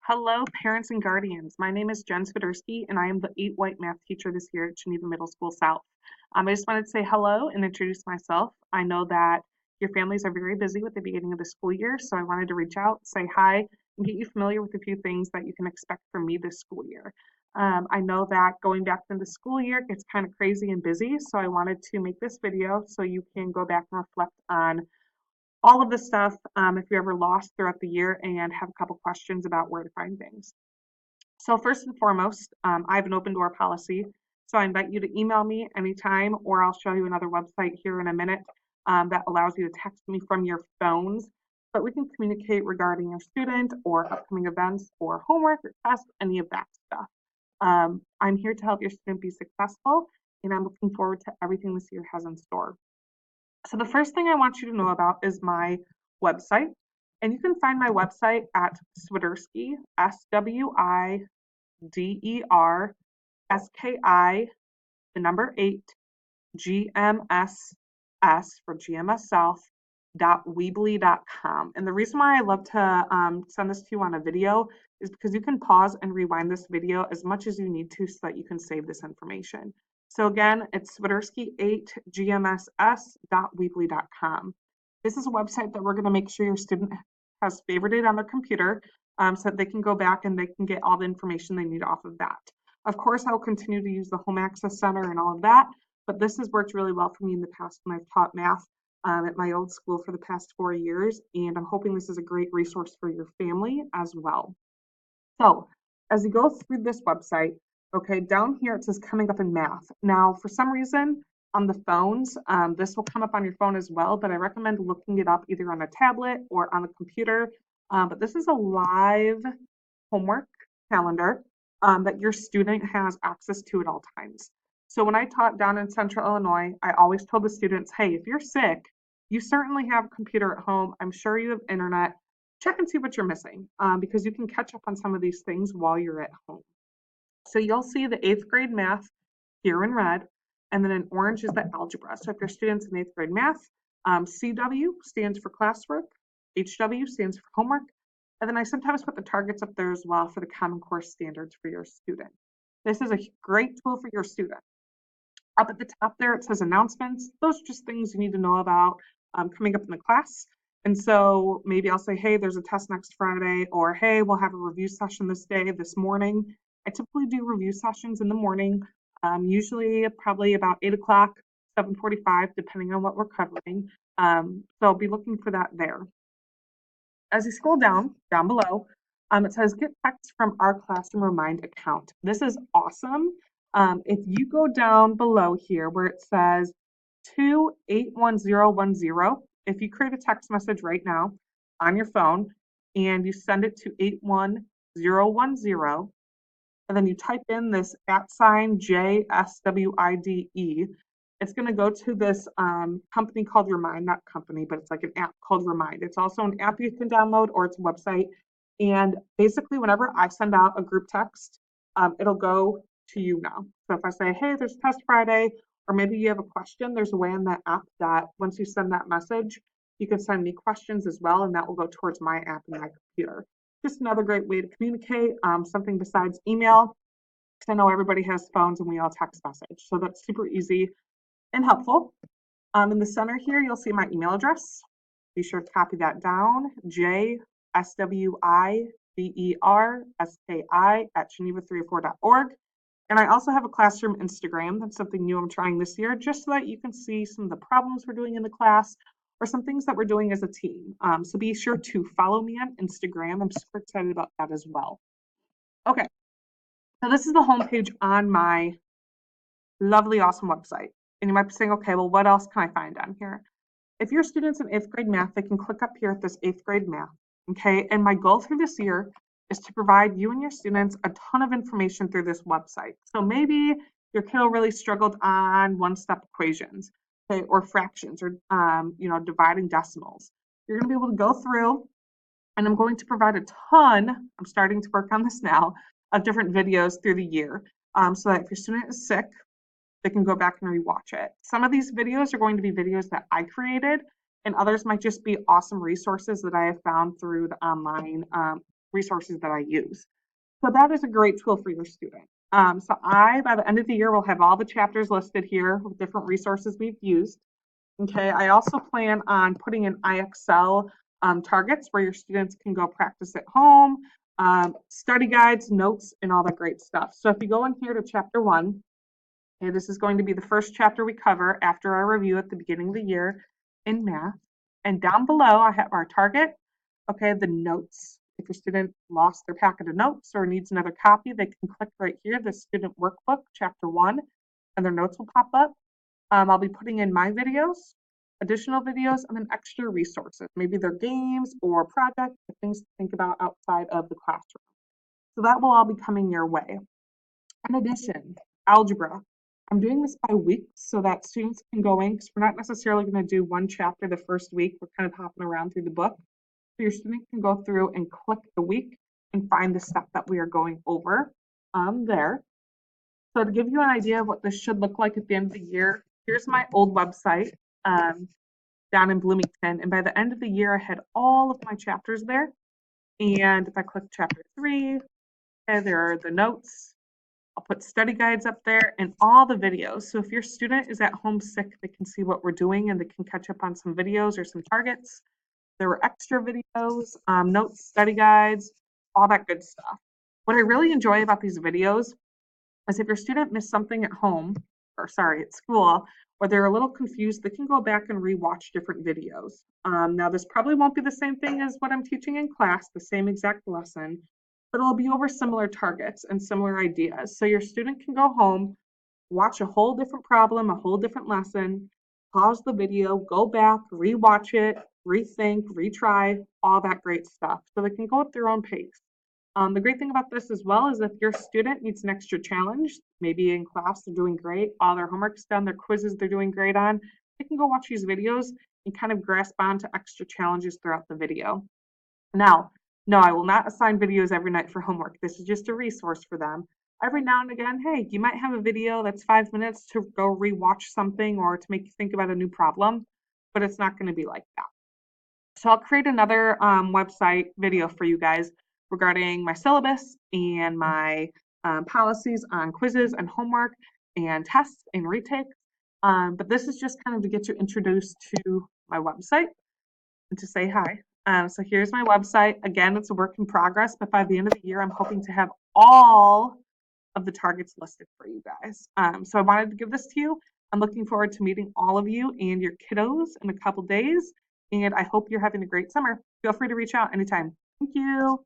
Hello, parents and guardians. My name is Jen Swiderski, and I am the 8 white math teacher this year at Geneva Middle School South. I just wanted to say hello and introduce myself. I know that your families are very busy with the beginning of the school year, so I wanted to reach out, say hi, and get you familiar with a few things that you can expect from me this school year. I know that going back into the school year gets kind of crazy and busy, so I wanted to make this video so you can go back and reflect on all of this stuff if you're ever lost throughout the year and have a couple questions about where to find things. So first and foremost, I have an open door policy. So I invite you to email me anytime, or I'll show you another website here in a minute that allows you to text me from your phones. But we can communicate regarding your student or upcoming events or homework or tests, any of that stuff. I'm here to help your student be successful, and I'm looking forward to everything this year has in store. So the first thing I want you to know about is my website. And you can find my website at Swiderski, SWIDERSKI, the number 8, GMSS for GMS South, .weebly.com. And the reason why I love to send this to you on a video is because you can pause and rewind this video as much as you need to so that you can save this information. So again, it's swiderski8gmss.weebly.com. This is a website that we're going to make sure your student has favorited on their computer so that they can go back and they can get all the information they need off of that. Of course, I'll continue to use the Home Access Center and all of that, but this has worked really well for me in the past when I've taught math at my old school for the past 4 years, and I'm hoping this is a great resource for your family as well. So as you go through this website, okay, down here it says coming up in math. Now, for some reason on the phones, this will come up on your phone as well, but I recommend looking it up either on a tablet or on a computer. But this is a live homework calendar that your student has access to at all times. So when I taught down in Central Illinois, I always told the students, hey, if you're sick, you certainly have a computer at home. I'm sure you have internet. Check and see what you're missing because you can catch up on some of these things while you're at home. So you'll see the 8th grade math here in red, and then in orange is the algebra. So if your student's in 8th grade math, CW stands for classwork, HW stands for homework, and then I sometimes put the targets up there as well for the Common Core standards for your student. This is a great tool for your student. Up at the top there, it says announcements. Those are just things you need to know about coming up in the class. And so maybe I'll say, hey, there's a test next Friday, or hey, we'll have a review session this day, this morning. I typically do review sessions in the morning, usually probably about 8 o'clock, 7:45, depending on what we're covering. So I'll be looking for that there. As you scroll down below, it says get text from our Classroom Remind account. This is awesome. If you go down below here where it says 281010, if you create a text message right now on your phone and you send it to 81010, and then you type in this @JSWIDE, it's going to go to this company called Remind, not company, but it's like an app called Remind. It's also an app you can download or it's a website. And basically, whenever I send out a group text, it'll go to you now. So if I say, hey, there's test Friday, or maybe you have a question, there's a way in that app that once you send that message, you can send me questions as well, and that will go towards my app and my computer. Just another great way to communicate, something besides email, because I know everybody has phones and we all text message. So that's super easy and helpful. In the center here, you'll see my email address. Be sure to copy that down, JSWIDERSKI@geneva304.org. And I also have a classroom Instagram. That's something new I'm trying this year, just so that you can see some of the problems we're doing in the class or some things that we're doing as a team. So be sure to follow me on Instagram. I'm super excited about that as well. Okay, so this is the homepage on my lovely, awesome website. And you might be saying, okay, well, what else can I find on here? If your student's in 8th grade math, they can click up here at this 8th grade math, okay? And my goal through this year is to provide you and your students a ton of information through this website. So maybe your kiddo really struggled on one-step equations, okay, or fractions, or dividing decimals. You're going to be able to go through, and I'm going to provide a ton, I'm starting to work on this now, of different videos through the year, so that if your student is sick, they can go back and rewatch it. Some of these videos are going to be videos that I created, and others might just be awesome resources that I have found through the online resources that I use. So that is a great tool for your student. So by the end of the year, will have all the chapters listed here with different resources we've used. Okay, I also plan on putting in IXL targets where your students can go practice at home, study guides, notes, and all that great stuff. So if you go in here to chapter 1, okay, this is going to be the first chapter we cover after our review at the beginning of the year in math. And down below, I have our target, okay, the notes. If your student lost their packet of notes or needs another copy, they can click right here, the student workbook, chapter 1, and their notes will pop up. I'll be putting in my videos, additional videos, and then extra resources. Maybe they're games or projects, or things to think about outside of the classroom. So that will all be coming your way. In addition, algebra. I'm doing this by weeks so that students can go in, because we're not necessarily going to do one chapter the first week. We're kind of hopping around through the book. So your student can go through and click the week and find the stuff that we are going over there. So to give you an idea of what this should look like at the end of the year, here's my old website down in Bloomington. And by the end of the year, I had all of my chapters there. And if I click chapter 3, okay, there are the notes. I'll put study guides up there and all the videos. So if your student is at home sick, they can see what we're doing and they can catch up on some videos or some targets. There were extra videos, notes, study guides, all that good stuff. What I really enjoy about these videos is if your student missed something at home, or sorry, at school, or they're a little confused, they can go back and rewatch different videos. Now, this probably won't be the same thing as what I'm teaching in class, the same exact lesson, but it'll be over similar targets and similar ideas. So your student can go home, watch a whole different problem, a whole different lesson, pause the video, go back, rewatch it, rethink, retry, all that great stuff. So they can go at their own pace. The great thing about this as well is if your student needs an extra challenge, maybe in class they're doing great, all their homework's done, their quizzes they're doing great on, they can go watch these videos and kind of grasp onto extra challenges throughout the video. Now, no, I will not assign videos every night for homework. This is just a resource for them. Every now and again, hey, you might have a video that's 5 minutes to go rewatch something or to make you think about a new problem, but it's not going to be like that. So I'll create another website video for you guys regarding my syllabus and my policies on quizzes and homework and tests and retakes. But this is just kind of to get you introduced to my website and to say hi. So here's my website. Again, it's a work in progress, but by the end of the year, I'm hoping to have all of the targets listed for you guys. So I wanted to give this to you. I'm looking forward to meeting all of you and your kiddos in a couple days. And I hope you're having a great summer. Feel free to reach out anytime. Thank you.